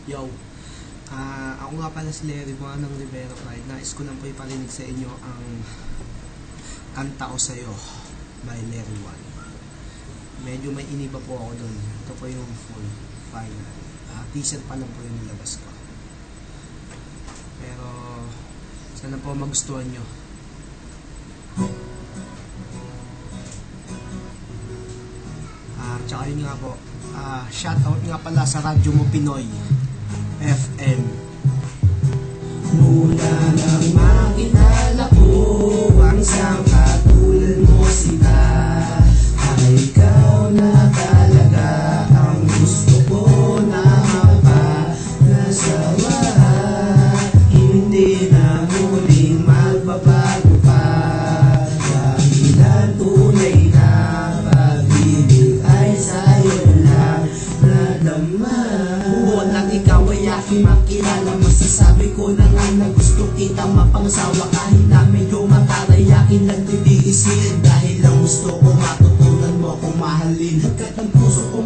Yo, ako nga pala si Larry Juan ng Rivera Pride. Nais ko lang po iparinig sa inyo ang Kanta Ko Sa'yo by Larry Juan. Medyo may iniba po ako doon. Ito po yung full final. Teaser pa lang po yung nilabas ko. Pero sana po magustuhan nyo. Tsaka yun nga po, shoutout nga pala sa radyo mo Pinoy FM. Mula nang makilala ko ang isang katulad mo sila, ay ikaw na talaga ang gusto ko na mapanasawa. Hindi na muling magbabago pa, dahil ang tunay na pag-ibig ay sa'yo lang nadama. Buwan lang ikaw ay aking makilala, masasabi ko na nga na gusto kitang mapangsawa. Kahit na medyo mataray aking nagtitiisin, dahil lang gusto ko matutunan mo kung mahalin. Hanggat ang puso kong